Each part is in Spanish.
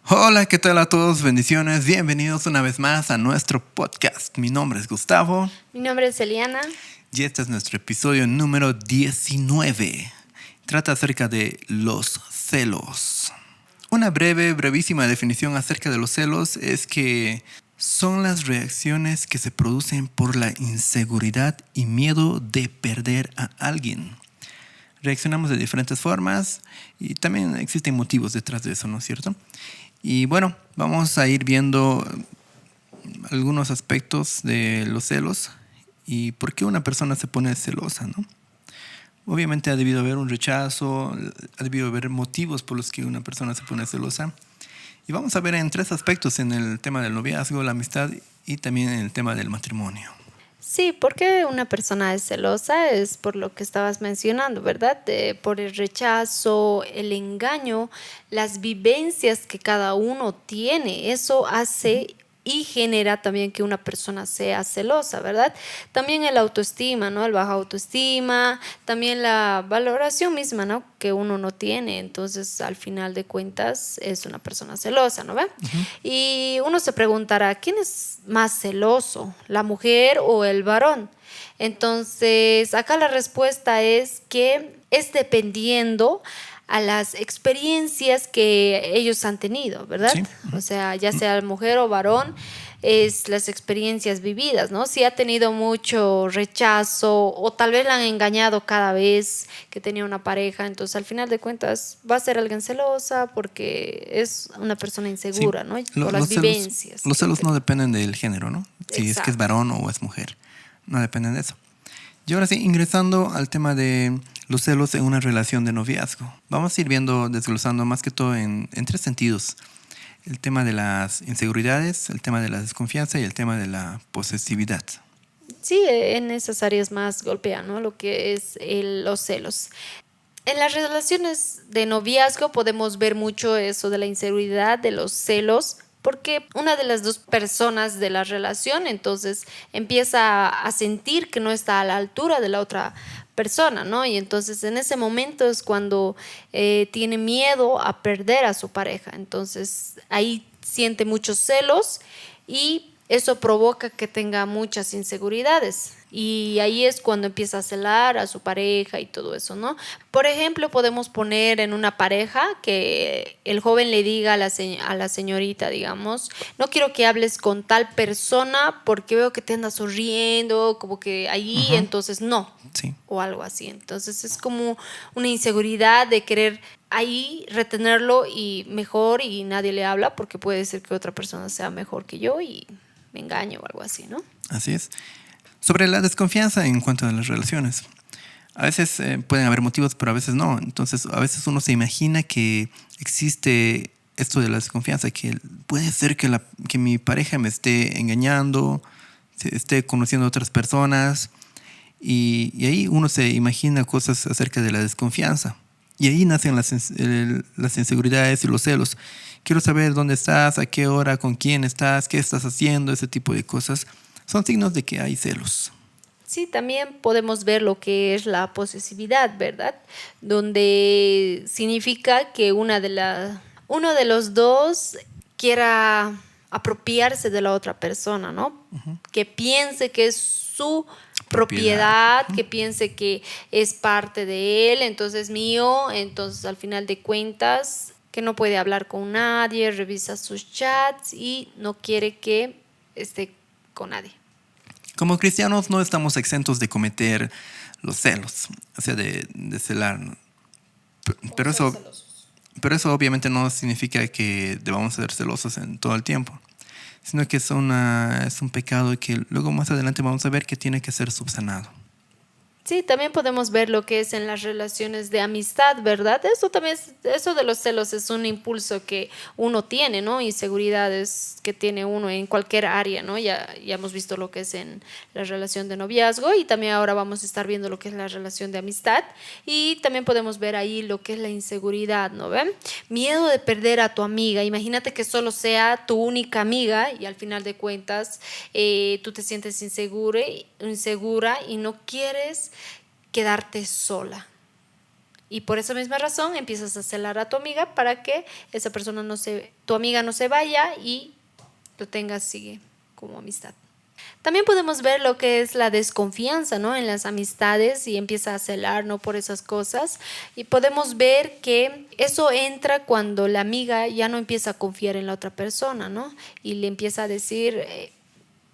Hola, ¿qué tal a todos? Bendiciones. Bienvenidos una vez más a nuestro podcast. Mi nombre es Gustavo. Mi nombre es Eliana. Y este es nuestro episodio número 19. Trata acerca de los celos. Una brevísima definición acerca de los celos es que son las reacciones que se producen por la inseguridad y miedo de perder a alguien. Reaccionamos de diferentes formas y también existen motivos detrás de eso, ¿no es cierto? Y bueno, vamos a ir viendo algunos aspectos de los celos y por qué una persona se pone celosa, ¿no? Obviamente ha debido haber un rechazo, ha debido haber motivos por los que una persona se pone celosa. Y vamos a ver en tres aspectos: en el tema del noviazgo, la amistad y también en el tema del matrimonio. Sí, porque una persona es celosa es por lo que estabas mencionando, ¿verdad? Por el rechazo, el engaño, las vivencias que cada uno tiene. Eso hace y genera también que una persona sea celosa, ¿verdad? También el autoestima, ¿no? El baja autoestima, también la valoración misma, ¿no? Que uno no tiene. Entonces, al final de cuentas, es una persona celosa, ¿no ve? Y uno se preguntará, ¿quién es más celoso, la mujer o el varón? Entonces, acá la respuesta es que es dependiendo a las experiencias que ellos han tenido, ¿verdad? Sí. O sea, ya sea mujer o varón, es las experiencias vividas, ¿no? Si ha tenido mucho rechazo o tal vez la han engañado cada vez que tenía una pareja, entonces al final de cuentas va a ser alguien celosa porque es una persona Sí. insegura, ¿no? Por las vivencias. Los celos no dependen del género, ¿no? Si es que es Exacto. varón o es mujer. No dependen de eso. Y ahora sí, ingresando al tema de los celos en una relación de noviazgo. Vamos a ir viendo, desglosando más que todo en tres sentidos: el tema de las inseguridades, el tema de la desconfianza y el tema de la posesividad. Sí, en esas áreas más golpea, ¿no? Lo que es los celos. En las relaciones de noviazgo podemos ver mucho eso de la inseguridad, de los celos, porque una de las dos personas de la relación entonces empieza a sentir que no está a la altura de la otra persona, ¿no? Y entonces en ese momento es cuando tiene miedo a perder a su pareja. Entonces ahí siente muchos celos y eso provoca que tenga muchas inseguridades. Y ahí es cuando empieza a celar a su pareja y todo eso, ¿no? Por ejemplo, podemos poner en una pareja que el joven le diga a la señorita, digamos, no quiero que hables con tal persona porque veo que te andas sonriendo, como que allí, entonces no. Sí. O algo así. Entonces es como una inseguridad de querer ahí retenerlo y mejor y nadie le habla porque puede ser que otra persona sea mejor que yo y me engaño o algo así, ¿no? Así es. Sobre la desconfianza en cuanto a las relaciones. A veces pueden haber motivos, pero a veces no. Entonces, a veces uno se imagina que existe esto de la desconfianza, que puede ser que mi pareja me esté engañando, esté conociendo a otras personas, y ahí uno se imagina cosas acerca de la desconfianza. Y ahí nacen las inseguridades y los celos. Quiero saber dónde estás, a qué hora, con quién estás, qué estás haciendo, ese tipo de cosas. Son signos de que hay celos. Sí, también podemos ver lo que es la posesividad, ¿verdad? Donde significa que uno de los dos quiera apropiarse de la otra persona, ¿no? Que piense que es su propiedad, que piense que es parte de él, entonces mío, entonces al final de cuentas que no puede hablar con nadie, revisa sus chats y no quiere que esté con nadie. Como cristianos no estamos exentos de cometer los celos, o sea, de celar, ¿no? Pero eso, pero eso obviamente no significa que debamos ser celosos en todo el tiempo, sino que es un pecado que luego más adelante vamos a ver que tiene que ser subsanado. Sí, también podemos ver lo que es en las relaciones de amistad, ¿verdad? Eso también eso de los celos es un impulso que uno tiene, ¿no? Inseguridades que tiene uno en cualquier área, ¿no? Ya hemos visto lo que es en la relación de noviazgo y también ahora vamos a estar viendo lo que es la relación de amistad y también podemos ver ahí lo que es la inseguridad, ¿no ven? Miedo de perder a tu amiga. Imagínate que solo sea tu única amiga y al final de cuentas tú te sientes insegura y no quieres quedarte sola. Y por esa misma razón empiezas a celar a tu amiga para que esa persona tu amiga no se vaya y lo tengas, sigue como amistad. También podemos ver lo que es la desconfianza, ¿no? En las amistades, y empieza a celar, ¿no? Por esas cosas. Y podemos ver que eso entra cuando la amiga ya no empieza a confiar en la otra persona, ¿no? Y le empieza a decir,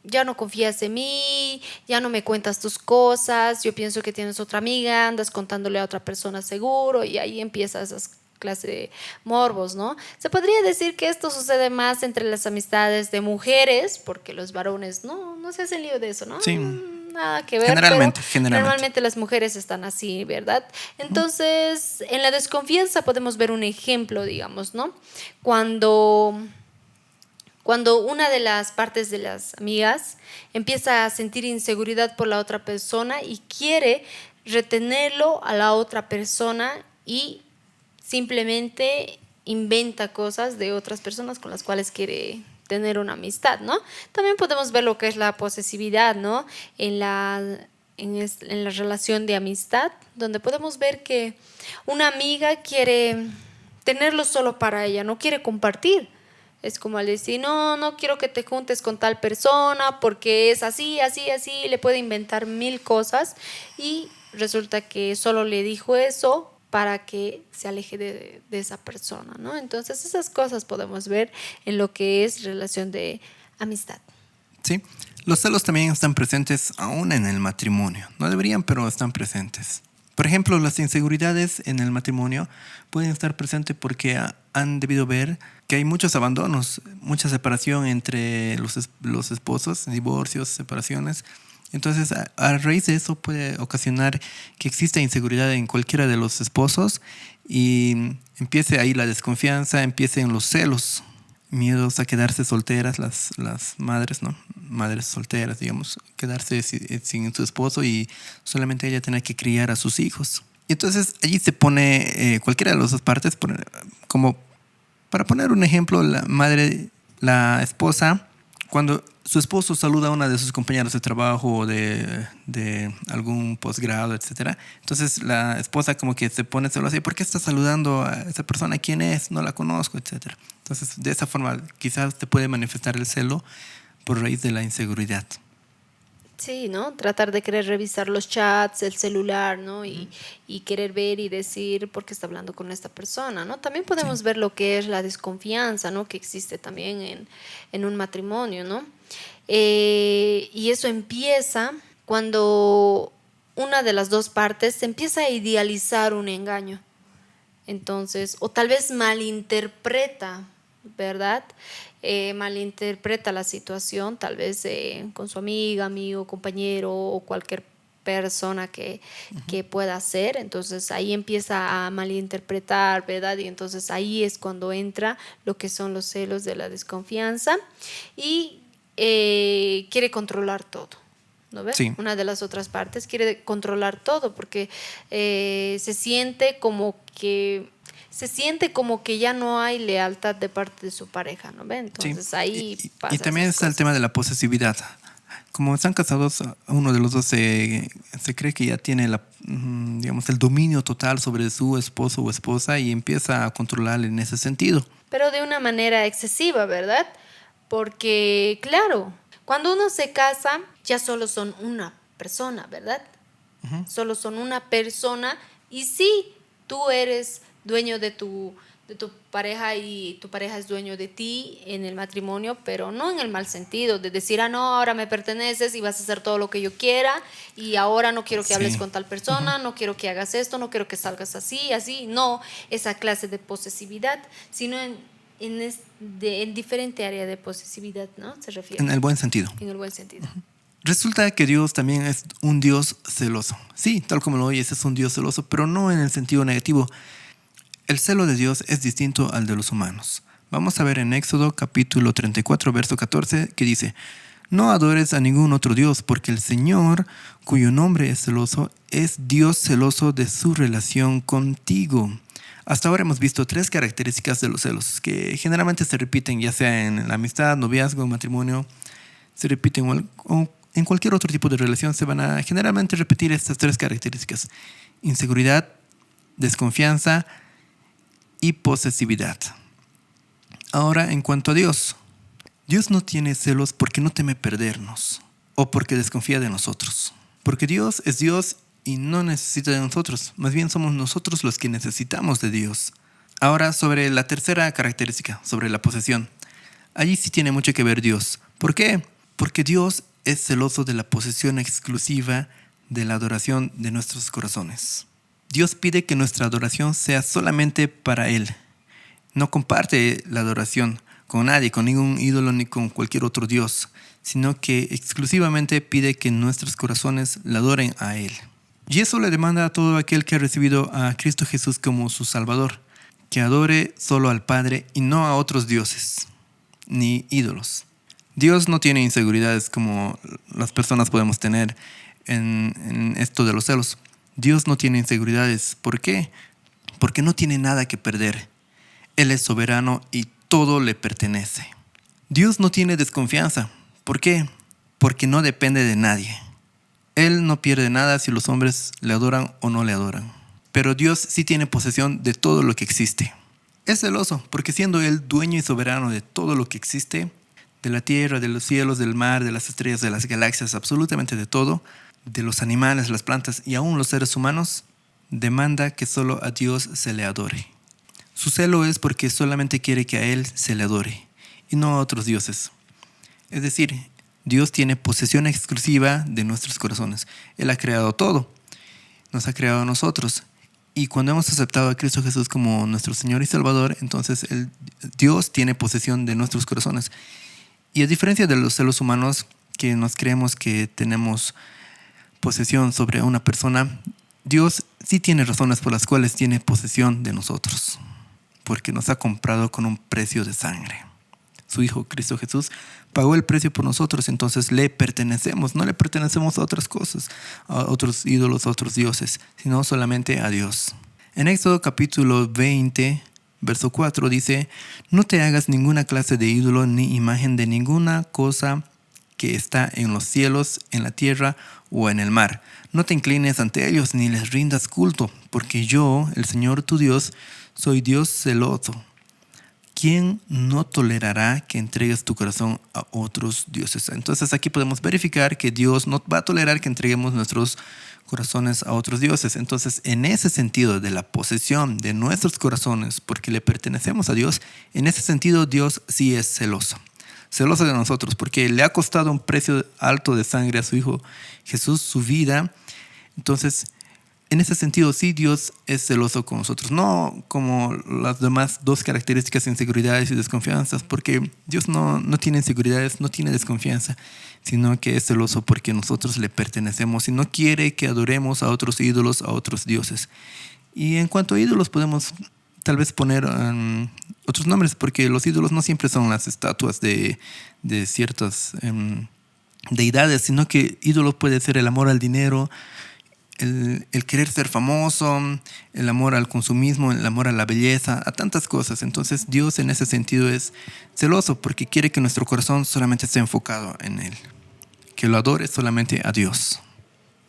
ya no confías en mí, ya no me cuentas tus cosas, yo pienso que tienes otra amiga, andas contándole a otra persona seguro, y ahí empieza esas clase de morbos, ¿no? Se podría decir que esto sucede más entre las amistades de mujeres, porque los varones no se hacen lío de eso, ¿no? Sí. Nada que ver, Generalmente. normalmente las mujeres están así, ¿verdad? Entonces, en la desconfianza podemos ver un ejemplo, digamos, ¿no? Cuando una de las partes de las amigas empieza a sentir inseguridad por la otra persona y quiere retenerlo a la otra persona y simplemente inventa cosas de otras personas con las cuales quiere tener una amistad, ¿no? También podemos ver lo que es la posesividad, ¿no? En la relación de amistad, donde podemos ver que una amiga quiere tenerlo solo para ella, no quiere compartir. Es como al decir, no quiero que te juntes con tal persona porque es así, así, así, le puede inventar 1000 cosas y resulta que solo le dijo eso para que se aleje de esa persona, ¿no? Entonces esas cosas podemos ver en lo que es relación de amistad. Sí, los celos también están presentes aún en el matrimonio. No deberían, pero están presentes. Por ejemplo, las inseguridades en el matrimonio pueden estar presentes porque han debido ver que hay muchos abandonos, mucha separación entre los esposos, divorcios, separaciones. Entonces, a raíz de eso puede ocasionar que exista inseguridad en cualquiera de los esposos y empiece ahí la desconfianza, empiecen los celos, miedos a quedarse solteras las madres, ¿no? Madres solteras, digamos, quedarse sin su esposo y solamente ella tener que criar a sus hijos. Y entonces allí se pone cualquiera de las dos partes, como para poner un ejemplo, la esposa, cuando su esposo saluda a una de sus compañeras de trabajo o de algún posgrado, etcétera, entonces la esposa como que se pone celosa, ¿por qué está saludando a esa persona? ¿Quién es? No la conozco, etcétera. Entonces, de esa forma quizás te puede manifestar el celo por raíz de la inseguridad. Sí, ¿no? Tratar de querer revisar los chats, el celular, ¿no? Y querer ver y decir por qué está hablando con esta persona, ¿no? También podemos ver lo que es la desconfianza, ¿no? Que existe también en un matrimonio, ¿no? Y eso empieza cuando una de las dos partes se empieza a idealizar un engaño. Entonces, o tal vez malinterpreta, ¿verdad? Malinterpreta la situación, tal vez con su amiga, amigo, compañero o cualquier persona que pueda ser. Entonces ahí empieza a malinterpretar, ¿verdad? Y entonces ahí es cuando entra lo que son los celos de la desconfianza y quiere controlar todo. ¿No ves? Sí. Una de las otras partes quiere controlar todo porque se siente como que ya no hay lealtad de parte de su pareja, ¿no ve? Entonces sí. ahí pasa. Y también está el tema de la posesividad. Como están casados, uno de los dos se cree que ya tiene digamos, el dominio total sobre su esposo o esposa y empieza a controlarle en ese sentido. Pero de una manera excesiva, ¿verdad? Porque, claro, cuando uno se casa, ya solo son una persona, ¿verdad? Uh-huh. Solo son una persona y sí, tú eres dueño de tu pareja y tu pareja es dueño de ti en el matrimonio, pero no en el mal sentido de decir, no, ahora me perteneces y vas a hacer todo lo que yo quiera y ahora no quiero que hables con tal persona, no quiero que hagas esto, no quiero que salgas así, no esa clase de posesividad, sino en diferente área de posesividad, ¿no? Se refiere. En el buen sentido. En el buen sentido. Resulta que Dios también es un Dios celoso. Sí, tal como lo oyes, es un Dios celoso, pero no en el sentido negativo. El celo de Dios es distinto al de los humanos. Vamos a ver en Éxodo capítulo 34, verso 14, que dice: no adores a ningún otro Dios, porque el Señor, cuyo nombre es celoso, es Dios celoso de su relación contigo. Hasta ahora hemos visto 3 características de los celos, que generalmente se repiten ya sea en la amistad, noviazgo, matrimonio, se repiten o en cualquier otro tipo de relación, se van a generalmente repetir estas 3 características: inseguridad, desconfianza y posesividad. Ahora, en cuanto a Dios. Dios no tiene celos porque no teme perdernos o porque desconfía de nosotros. Porque Dios es Dios y no necesita de nosotros. Más bien somos nosotros los que necesitamos de Dios. Ahora, sobre la tercera característica, sobre la posesión. Allí sí tiene mucho que ver Dios. ¿Por qué? Porque Dios es celoso de la posesión exclusiva de la adoración de nuestros corazones. Dios pide que nuestra adoración sea solamente para Él. No comparte la adoración con nadie, con ningún ídolo ni con cualquier otro Dios, sino que exclusivamente pide que nuestros corazones le adoren a Él. Y eso le demanda a todo aquel que ha recibido a Cristo Jesús como su Salvador, que adore solo al Padre y no a otros dioses, ni ídolos. Dios no tiene inseguridades como las personas podemos tener en esto de los celos. Dios no tiene inseguridades. ¿Por qué? Porque no tiene nada que perder. Él es soberano y todo le pertenece. Dios no tiene desconfianza. ¿Por qué? Porque no depende de nadie. Él no pierde nada si los hombres le adoran o no le adoran. Pero Dios sí tiene posesión de todo lo que existe. Es celoso porque siendo Él dueño y soberano de todo lo que existe, de la tierra, de los cielos, del mar, de las estrellas, de las galaxias, absolutamente de todo, de los animales, las plantas y aún los seres humanos, demanda que solo a Dios se le adore. Su celo es porque solamente quiere que a Él se le adore y no a otros dioses. Es decir, Dios tiene posesión exclusiva de nuestros corazones. Él ha creado todo, nos ha creado a nosotros. Y cuando hemos aceptado a Cristo Jesús como nuestro Señor y Salvador, entonces Dios tiene posesión de nuestros corazones. Y a diferencia de los celos humanos, que nos creemos que tenemos posesión sobre una persona, Dios sí tiene razones por las cuales tiene posesión de nosotros, porque nos ha comprado con un precio de sangre. Su Hijo Cristo Jesús pagó el precio por nosotros, entonces le pertenecemos. No le pertenecemos a otras cosas, a otros ídolos, a otros dioses, sino solamente a Dios. En Éxodo capítulo 20, verso 4 dice: no te hagas ninguna clase de ídolo ni imagen de ninguna cosa que está en los cielos, en la tierra o en el mar. No te inclines ante ellos ni les rindas culto, porque yo, el Señor tu Dios, soy Dios celoso. ¿Quién no tolerará que entregues tu corazón a otros dioses? Entonces aquí podemos verificar que Dios no va a tolerar que entreguemos nuestros corazones a otros dioses. Entonces, en ese sentido de la posesión de nuestros corazones, porque le pertenecemos a Dios, en ese sentido Dios sí es celoso. Celoso de nosotros, porque le ha costado un precio alto de sangre a su Hijo Jesús, su vida. Entonces, en ese sentido, sí, Dios es celoso con nosotros. No como las demás dos características, inseguridades y desconfianzas, porque Dios no tiene inseguridades, no tiene desconfianza, sino que es celoso porque nosotros le pertenecemos y no quiere que adoremos a otros ídolos, a otros dioses. Y en cuanto a ídolos, podemos tal vez poner otros nombres, porque los ídolos no siempre son las estatuas de ciertas deidades, sino que ídolo puede ser el amor al dinero, el querer ser famoso, el amor al consumismo, el amor a la belleza, a tantas cosas. Entonces Dios en ese sentido es celoso porque quiere que nuestro corazón solamente esté enfocado en Él, que lo adore solamente a Dios.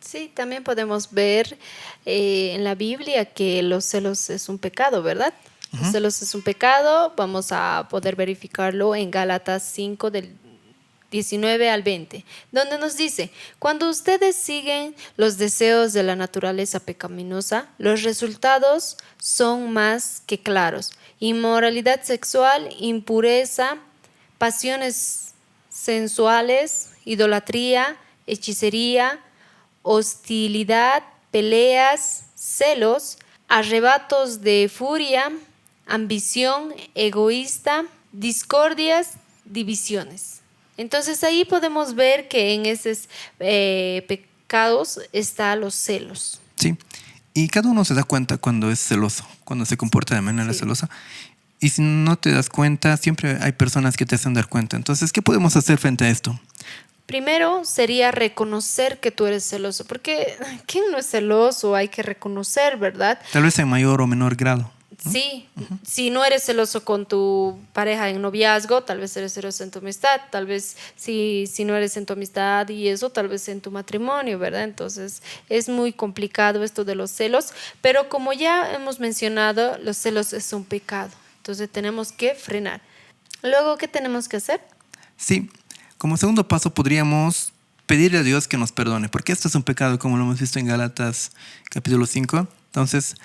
Sí, también podemos ver en la Biblia que los celos es un pecado, ¿verdad? Los celos es un pecado. Vamos a poder verificarlo en Gálatas 5 del 19 al 20, donde nos dice: cuando ustedes siguen los deseos de la naturaleza pecaminosa, los resultados son más que claros: inmoralidad sexual, impureza, pasiones sensuales, idolatría, hechicería, hostilidad, peleas, celos, arrebatos de furia, ambición egoísta, discordias, divisiones. Entonces ahí podemos ver que en esos pecados están los celos. Sí, y cada uno se da cuenta cuando es celoso, cuando se comporta de manera celosa. Y si no te das cuenta, siempre hay personas que te hacen dar cuenta. Entonces, ¿qué podemos hacer frente a esto? Primero sería reconocer que tú eres celoso, porque ¿quién no es celoso? Hay que reconocer, ¿verdad? Tal vez en mayor o menor grado. Sí, si no eres celoso con tu pareja en noviazgo, tal vez eres celoso en tu amistad, tal vez si no eres en tu amistad y eso, tal vez en tu matrimonio, ¿verdad? Entonces es muy complicado esto de los celos, pero como ya hemos mencionado, los celos es un pecado, entonces tenemos que frenar. Luego, ¿qué tenemos que hacer? Sí, como segundo paso podríamos pedirle a Dios que nos perdone, porque esto es un pecado, como lo hemos visto en Gálatas capítulo 5. Entonces,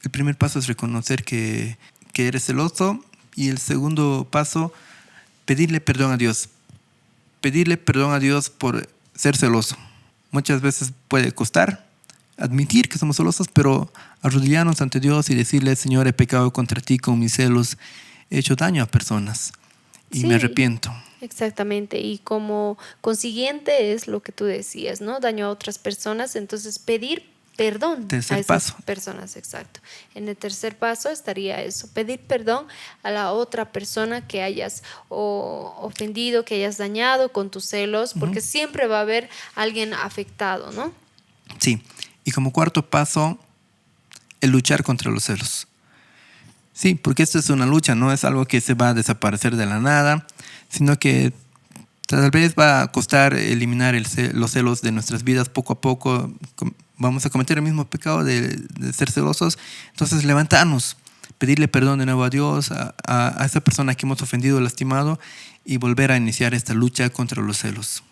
el primer paso es reconocer que eres celoso, y el segundo paso, pedirle perdón a Dios. Pedirle perdón a Dios por ser celoso. Muchas veces puede costar admitir que somos celosos, pero arrodillarnos ante Dios y decirle: Señor, he pecado contra ti con mis celos, he hecho daño a personas y me Sí, arrepiento. exactamente. Y como consiguiente es lo que tú decías, ¿no? Daño a otras personas, entonces pedir perdón a Tercer esas paso. personas, exacto. En el tercer paso estaría eso, pedir perdón a la otra persona que hayas ofendido, que hayas dañado con tus celos, porque siempre va a haber alguien afectado, ¿no? Sí, y como cuarto paso, el luchar contra los celos. Sí, porque esto es una lucha, no es algo que se va a desaparecer de la nada, sino que tal vez va a costar eliminar los celos de nuestras vidas poco a poco. Vamos a cometer el mismo pecado de ser celosos. Entonces, levantarnos, pedirle perdón de nuevo a Dios, a esa persona que hemos ofendido o lastimado, y volver a iniciar esta lucha contra los celos.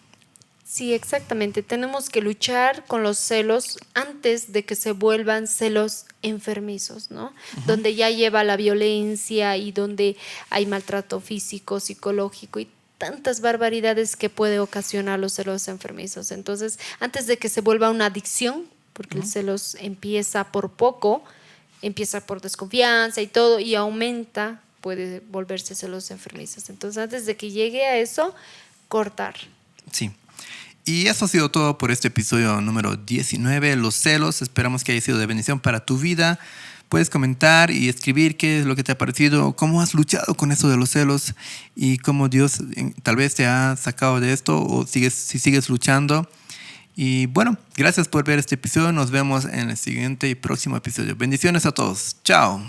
Sí, exactamente. Tenemos que luchar con los celos antes de que se vuelvan celos enfermizos, ¿no? Donde ya lleva la violencia y donde hay maltrato físico, psicológico y tantas barbaridades que puede ocasionar los celos enfermizos. Entonces, antes de que se vuelva una adicción, porque el celos empieza por poco, empieza por desconfianza y todo, y aumenta, puede volverse celos enfermizos. Entonces, antes de que llegue a eso, cortar. Sí. Y eso ha sido todo por este episodio número 19, los celos. Esperamos que haya sido de bendición para tu vida. Puedes comentar y escribir qué es lo que te ha parecido, cómo has luchado con eso de los celos y cómo Dios tal vez te ha sacado de esto, o si sigues luchando. Y bueno, gracias por ver este episodio. Nos vemos en el siguiente y próximo episodio. Bendiciones a todos. Chao.